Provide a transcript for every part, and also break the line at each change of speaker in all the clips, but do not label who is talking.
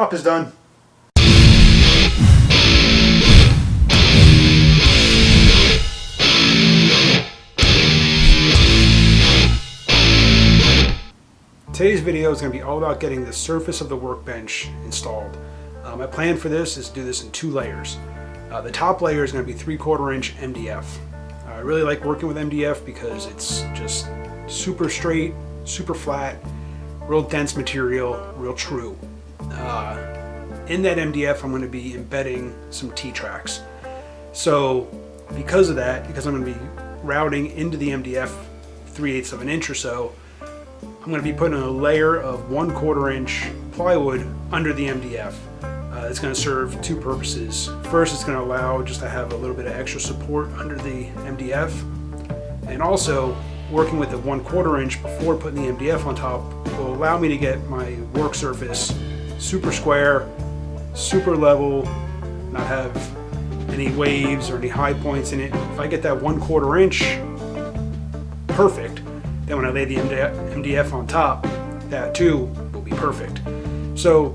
Shop is done. Today's video is going to be all about getting the surface of the workbench installed. My plan for this is to do this in 2 layers. The top layer is going to be 3/4 inch MDF. I really like working with MDF because it's just super straight, super flat, real dense material, real true. In that MDF, I'm going to be embedding some T-tracks. So because of that, because I'm going to be routing into the MDF 3/8 of an inch or so, I'm going to be putting a layer of 1/4 inch plywood under the MDF. It's going to serve 2 purposes. First, it's going to allow just to have a little bit of extra support under the MDF, and also working with the 1/4 inch before putting the MDF on top will allow me to get my work surface super square, super level, not have any waves or any high points in it. If I get that 1/4 inch perfect, then when I lay the MDF on top, that too will be perfect. So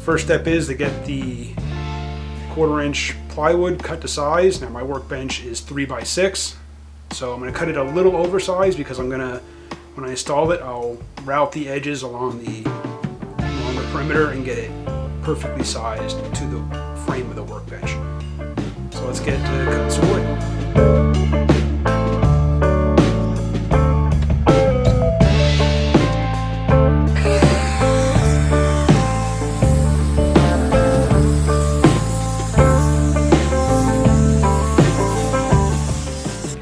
first step is to get the 1/4 inch plywood cut to size. Now my workbench is 3x6, so I'm going to cut it a little oversized because I'm going to, when I install it, I'll route the edges along the perimeter and get it perfectly sized to the frame of the workbench. So let's get to cutting some wood.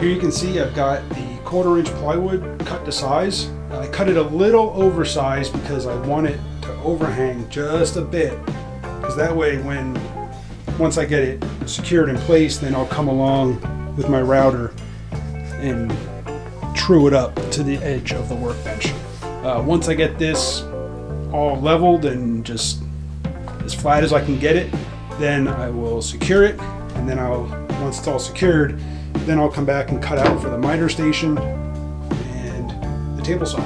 Here you can see I've got the 1/4 inch plywood cut to size. I cut it a little oversized because I want it to overhang just a bit, because that way once I get it secured in place, then I'll come along with my router and true it up to the edge of the workbench. Once I get this all leveled and just as flat as I can get it, then I will secure it, and then once it's all secured, then I'll come back and cut out for the miter station and the table saw.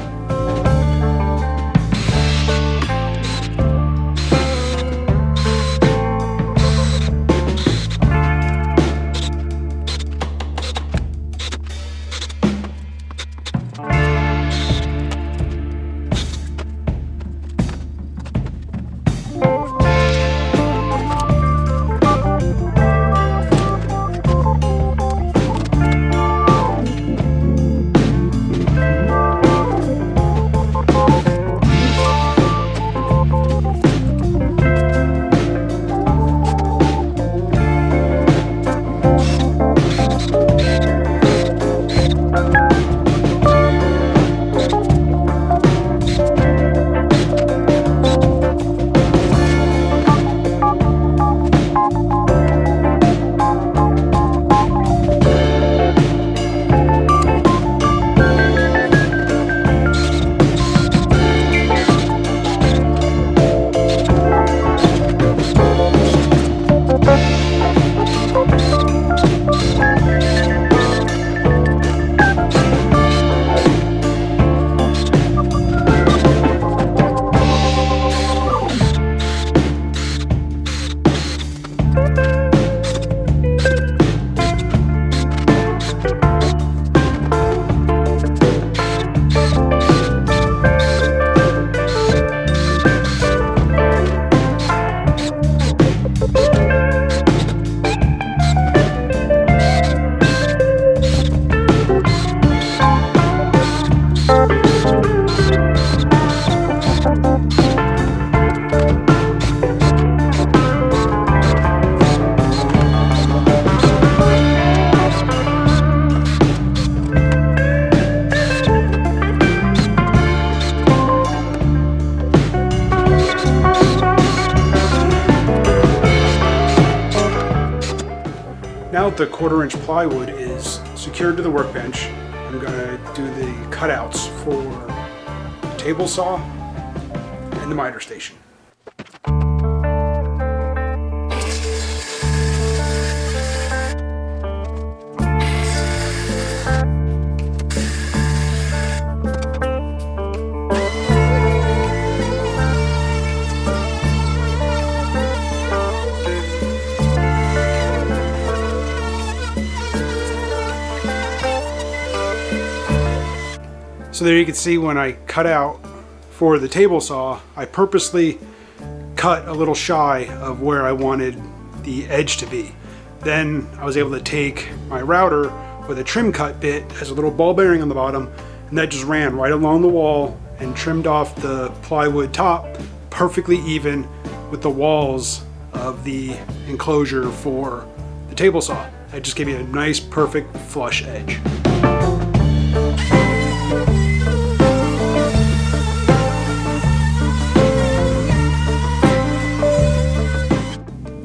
Now that the 1/4 inch plywood is secured to the workbench, I'm going to do the cutouts for the table saw and the miter station. So there you can see when I cut out for the table saw, I purposely cut a little shy of where I wanted the edge to be. Then I was able to take my router with a trim cut bit, has a little ball bearing on the bottom, and that just ran right along the wall and trimmed off the plywood top perfectly even with the walls of the enclosure for the table saw. That just gave you a nice, perfect flush edge.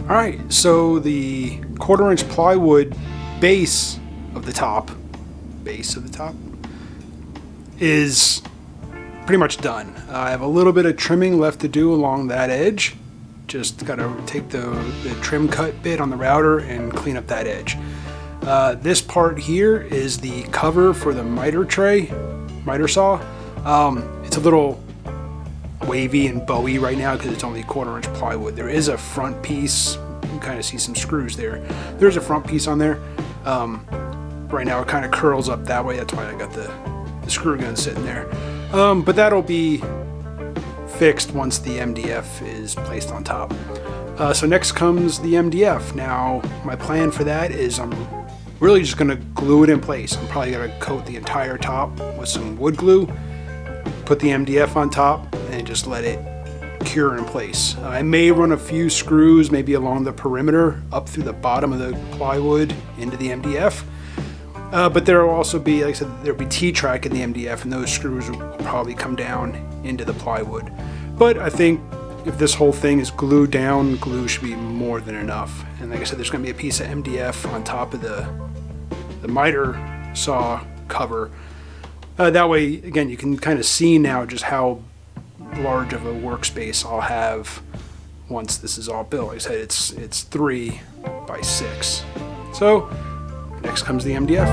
Alright, so the 1/4 inch plywood base of the top is pretty much done. I have a little bit of trimming left to do along that edge. Just gotta take the trim cut bit on the router and clean up that edge. This part here is the cover for the miter saw. It's a little wavy and bowy right now because it's only 1/4 inch plywood. There is a front piece. You can kind of see some screws there. There's a front piece on there. Right now it kind of curls up that way. That's why I got the screw gun sitting there. But that'll be fixed once the MDF is placed on top. So next comes the MDF. Now my plan for that is I'm really just going to glue it in place. I'm probably going to coat the entire top with some wood glue, put the MDF on top, and just let it cure in place. I may run a few screws maybe along the perimeter up through the bottom of the plywood into the MDF. But there will also be, like I said, there'll be T-track in the MDF, and those screws will probably come down into the plywood. But I think if this whole thing is glued down, glue should be more than enough. And like I said, there's going to be a piece of MDF on top of the miter saw cover. That way, again, you can kind of see now just how large of a workspace I'll have once this is all built. Like I said, it's 3 by 6. So next comes the MDF.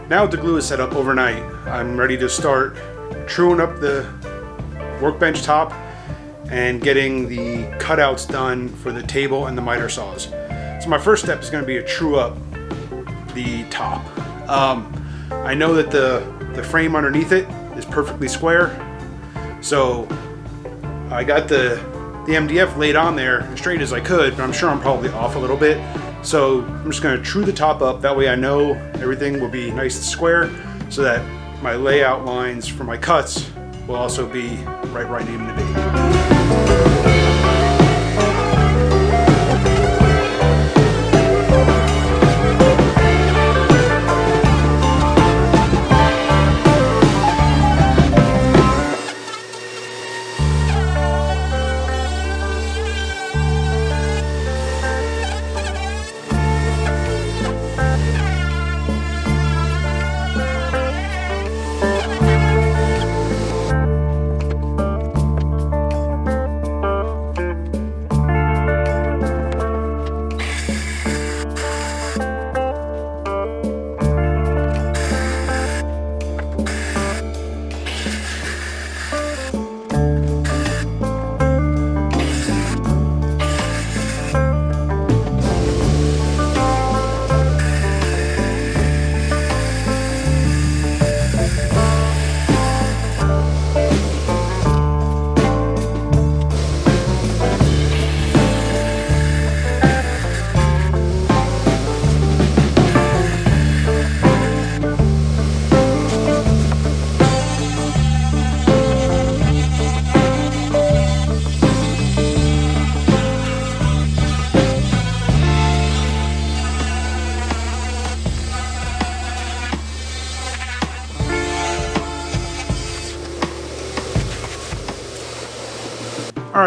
Now the glue is set up overnight, I'm ready to start truing up the workbench top and getting the cutouts done for the table and the miter saws. So my first step is going to be to true up the top. I know that the frame underneath it is perfectly square, so I got the MDF laid on there as straight as I could, but I'm sure I'm probably off a little bit. So I'm just going to true the top up, that way I know everything will be nice and square, so that my layout lines for my cuts will also be right where I need them to be.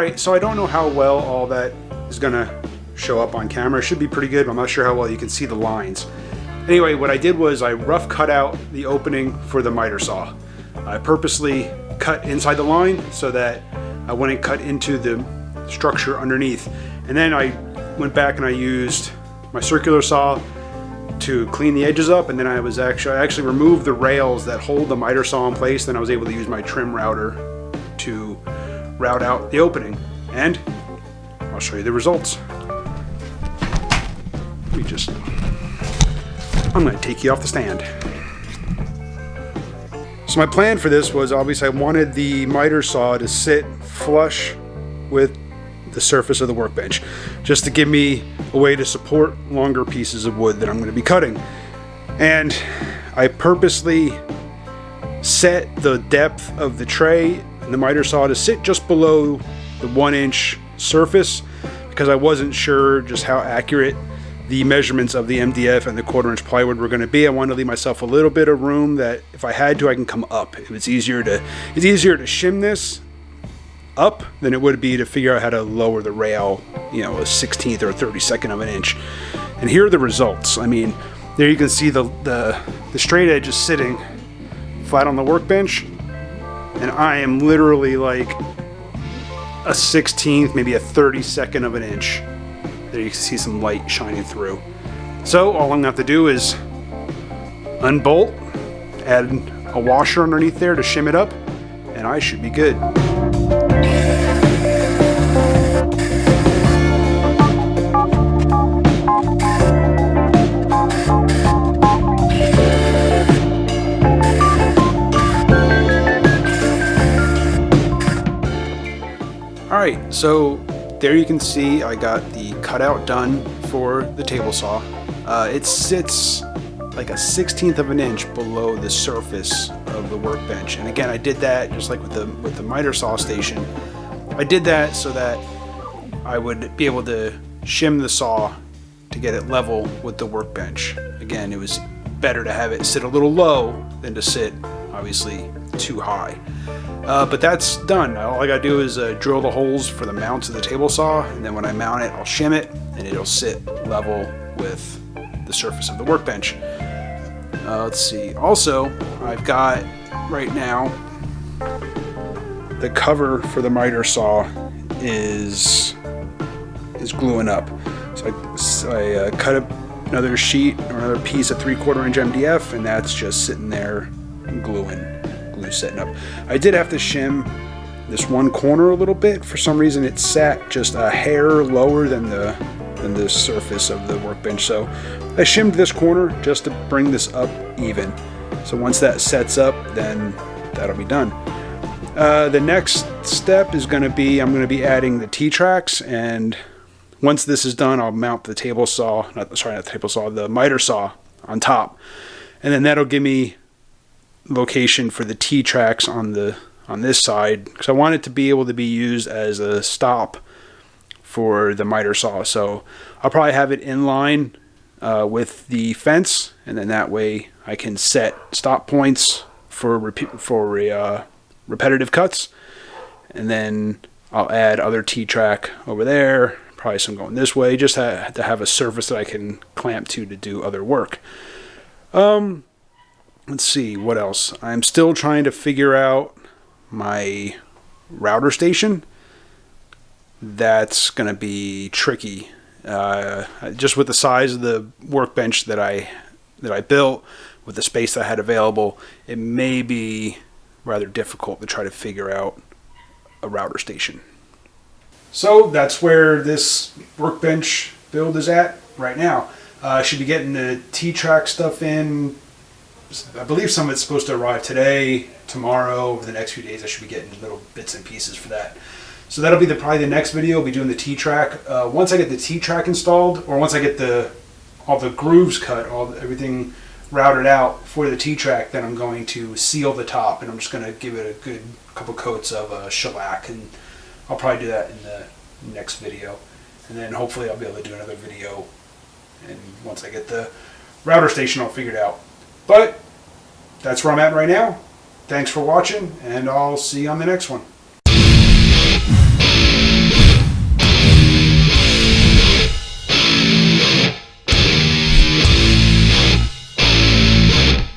Alright, so I don't know how well all that is going to show up on camera. It should be pretty good, but I'm not sure how well you can see the lines. Anyway, what I did was I rough cut out the opening for the miter saw. I purposely cut inside the line so that I wouldn't cut into the structure underneath. And then I went back and I used my circular saw to clean the edges up, and then I actually removed the rails that hold the miter saw in place. Then I was able to use my trim router to route out the opening, and I'll show you the results. I'm going to take you off the stand. So my plan for this was, obviously I wanted the miter saw to sit flush with the surface of the workbench, just to give me a way to support longer pieces of wood that I'm going to be cutting. And I purposely set the depth of the tray and the miter saw to sit just below the 1-inch surface, because I wasn't sure just how accurate the measurements of the MDF and the 1/4-inch plywood were going to be. I wanted to leave myself a little bit of room that if I had to, I can come up. It's easier to shim this up than it would be to figure out how to lower the rail, you know, a 1/16 or a 32nd of an inch. And here are the results. I mean, there you can see the straight edge is sitting flat on the workbench, and I am literally like a 1/16th, maybe a 32nd of an inch. There you can see some light shining through. So all I'm gonna have to do is unbolt, add a washer underneath there to shim it up, and I should be good. Alright, so there you can see I got the cutout done for the table saw. It sits like a 1/16th of an inch below the surface of the workbench. And again, I did that just like with the miter saw station. I did that so that I would be able to shim the saw to get it level with the workbench. Again, it was better to have it sit a little low than to sit obviously too high. But that's done. All I gotta do is drill the holes for the mounts of the table saw, and then when I mount it, I'll shim it, and it'll sit level with the surface of the workbench. Let's see. Also, I've got right now the cover for the miter saw is gluing up. So I cut up another sheet or another piece of 3/4-inch MDF, and that's just sitting there gluing. Setting up. I did have to shim this one corner a little bit. For some reason it sat just a hair lower than the surface of the workbench, so I shimmed this corner just to bring this up even. So once that sets up, then that'll be done. The next step is going to be, I'm going to be adding the T-tracks, and once this is done, I'll mount the table saw, the miter saw on top, and then that'll give me location for the T-tracks on this side, because I want it to be able to be used as a stop for the miter saw. So I'll probably have it in line with the fence, and then that way I can set stop points for repetitive cuts, and then I'll add other T-track over there, probably some going this way, just to have a surface that I can clamp to do other work. Let's see, what else? I'm still trying to figure out my router station. That's going to be tricky. Just with the size of the workbench that I built, with the space that I had available, it may be rather difficult to try to figure out a router station. So that's where this workbench build is at right now. I should be getting the T-track stuff in. I believe some of it's supposed to arrive today, tomorrow, over the next few days. I should be getting little bits and pieces for that. So that'll be probably the next video. I'll be doing the T-track. Once I get the T-track installed, or once I get all the grooves cut, everything routed out for the T-track, then I'm going to seal the top, and I'm just going to give it a good couple coats of shellac, and I'll probably do that in the next video. And then hopefully I'll be able to do another video, and once I get the router station all figured out. But that's where I'm at right now. Thanks for watching, and I'll see you on the next one.